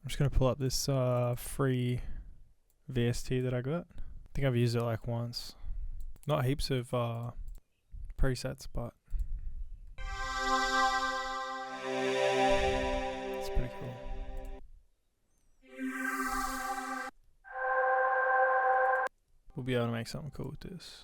I'm just going to pull up this free VST that I got. I think I've used it like once. Not heaps of presets, but it's pretty cool. We'll be able to make something cool with this.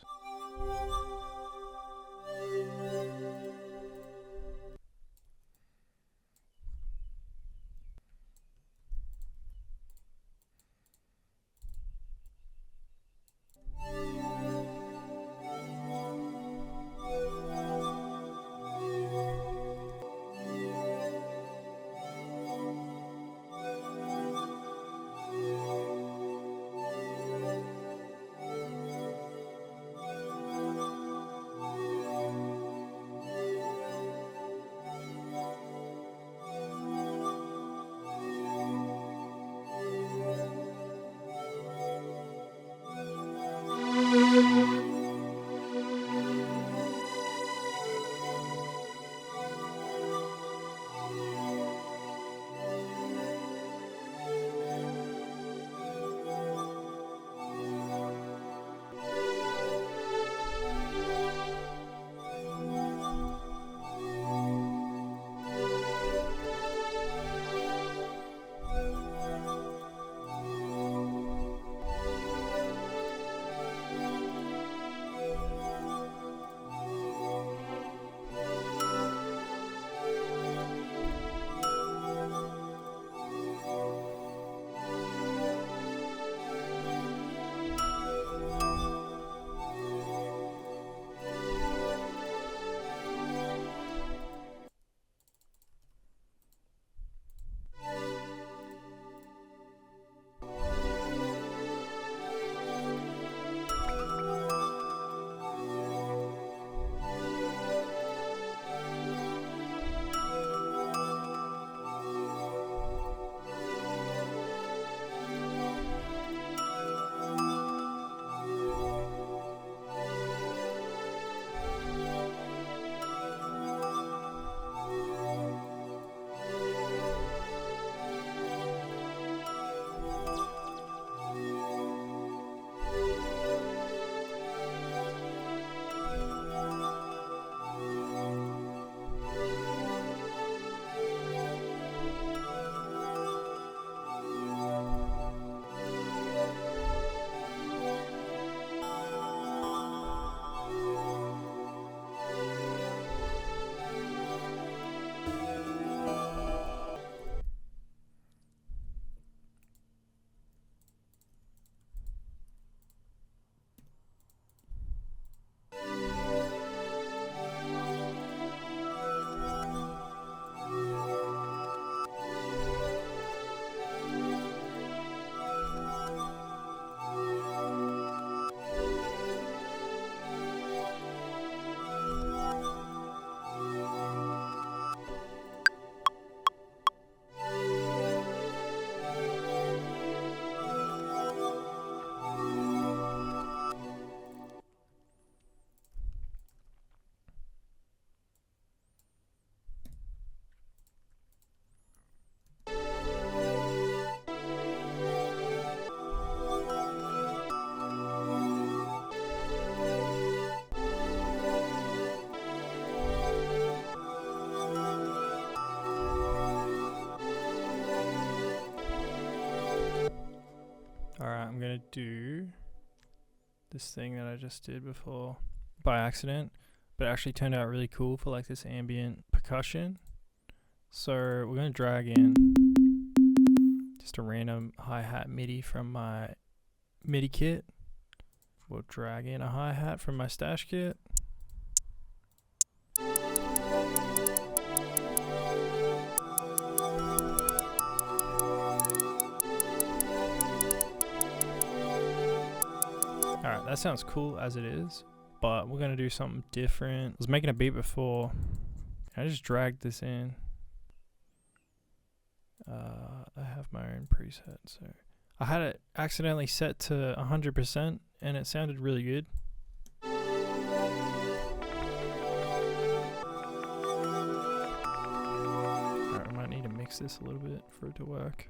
Alright, I'm gonna do this thing that I just did before by accident, but it actually turned out really cool for like this ambient percussion. So we're gonna drag in just a random hi-hat MIDI from my MIDI kit. We'll drag in a hi-hat from my stash kit. Alright, that sounds cool as it is, but we're gonna do something different. I was making a beat before, I just dragged this in. I have my own preset, so I had it accidentally set to 100% and it sounded really good. Alright, I might need to mix this a little bit for it to work.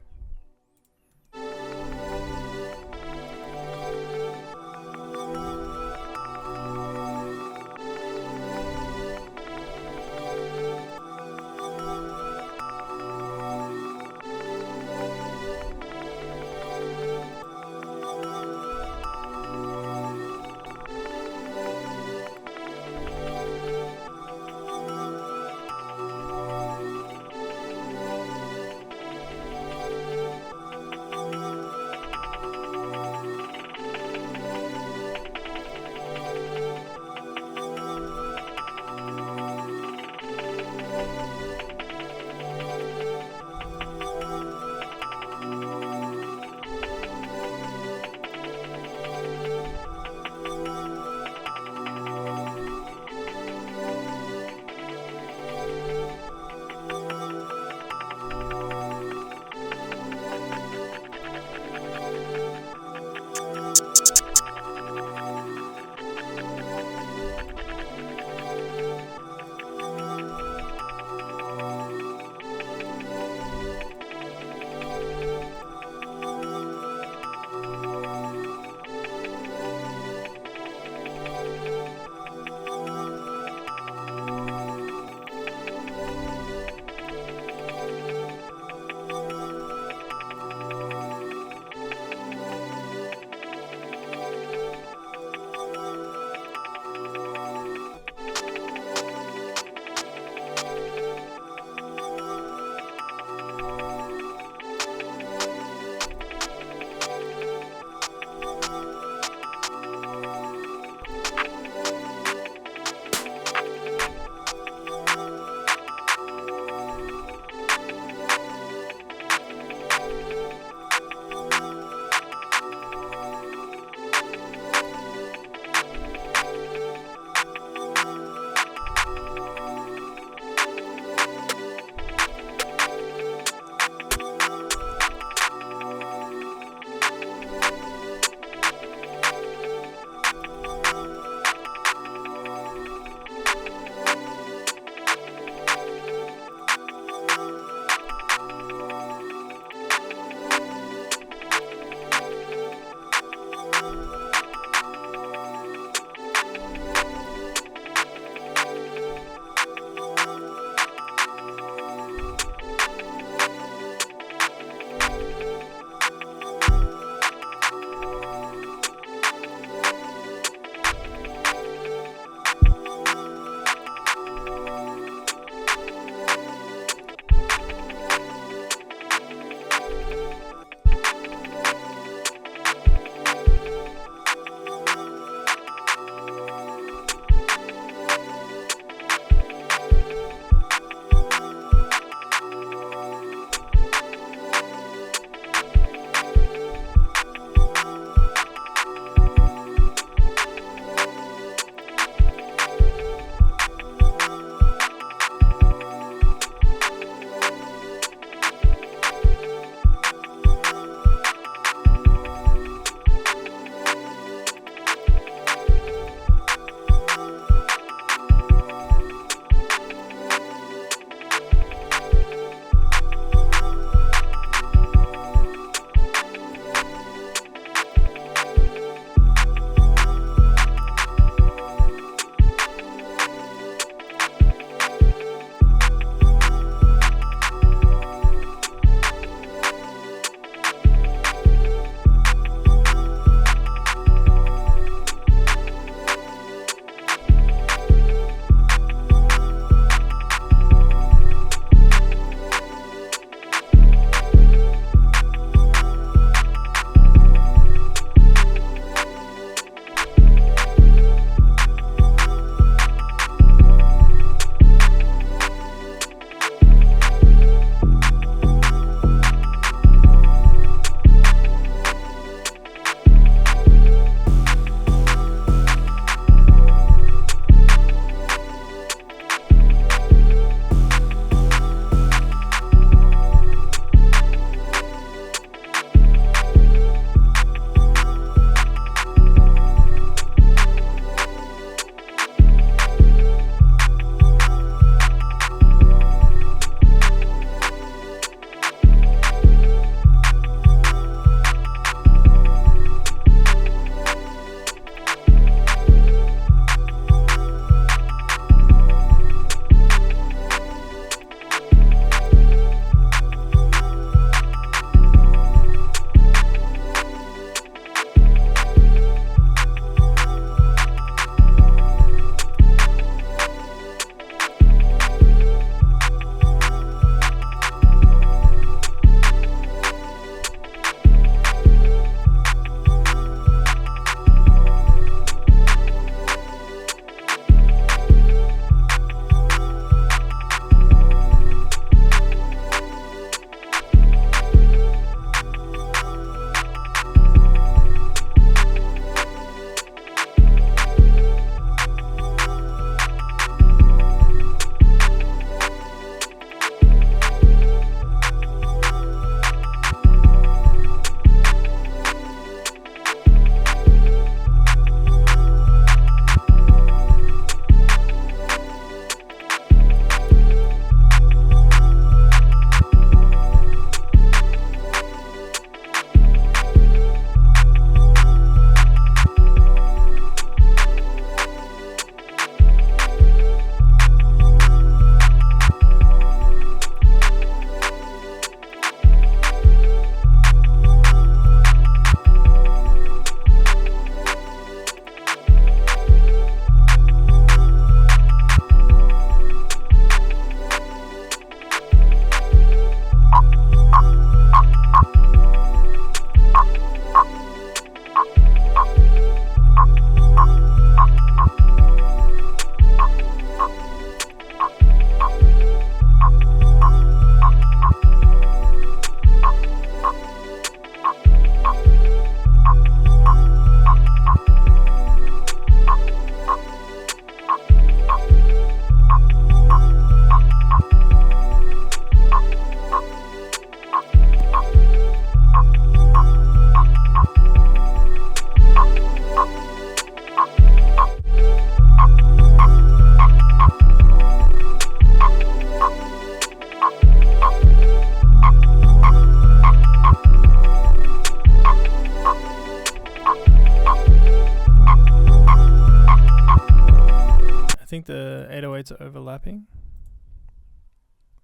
notes are overlapping.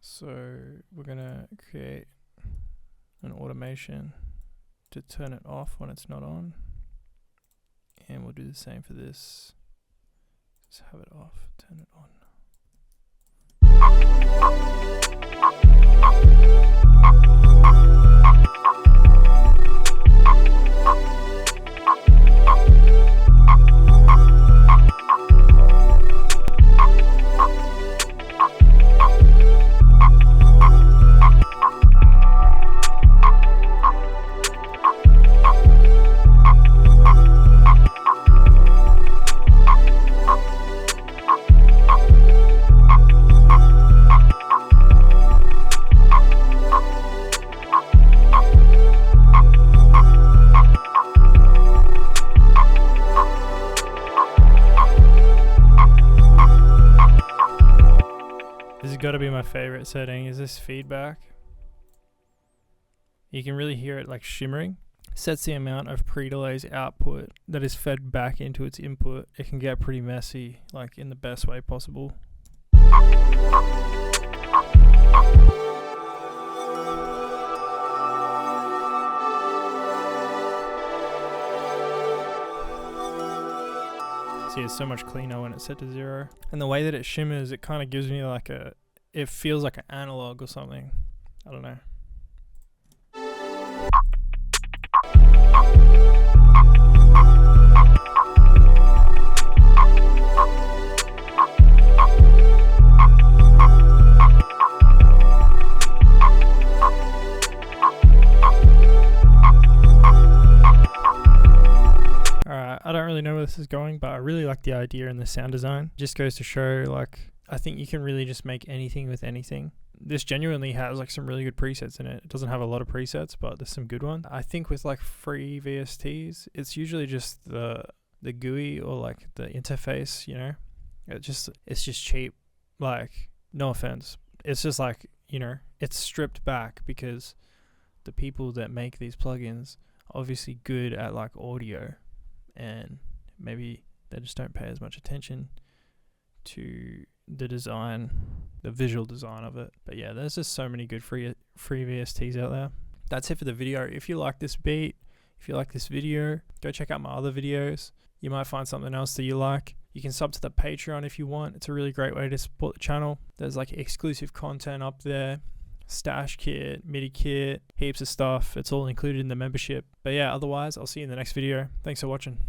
So we're gonna create an automation to turn it off when it's not on. And we'll do the same for this. Just have it off, turn it on. This has got to be my favorite setting, is this feedback. You can really hear it like shimmering. Sets the amount of pre-delay's output that is fed back into its input. It can get pretty messy, like in the best way possible. See, it's so much cleaner when it's set to 0. And the way that it shimmers, it kind of gives me like it feels like an analog or something. I don't know. I don't really know where this is going, but I really like the idea and the sound design. Just goes to show, like, I think you can really just make anything with anything. This genuinely has like some really good presets in it. It doesn't have a lot of presets, but there's some good ones. I think with like free VSTs, it's usually just the GUI or like the interface, you know. It's just cheap. Like, no offense. It's just like, you know, it's stripped back because the people that make these plugins are obviously good at like audio, and maybe they just don't pay as much attention to the design, the visual design of it. But yeah, there's just so many good free VSTs out there. That's it for the video. If you like this beat, if you like this video, go check out my other videos. You might find something else that you like. You can sub to the Patreon if you want. It's a really great way to support the channel. There's like exclusive content up there, stash kit, MIDI kit, heaps of stuff. It's all included in the membership. But yeah, otherwise, I'll see you in the next video. Thanks for watching.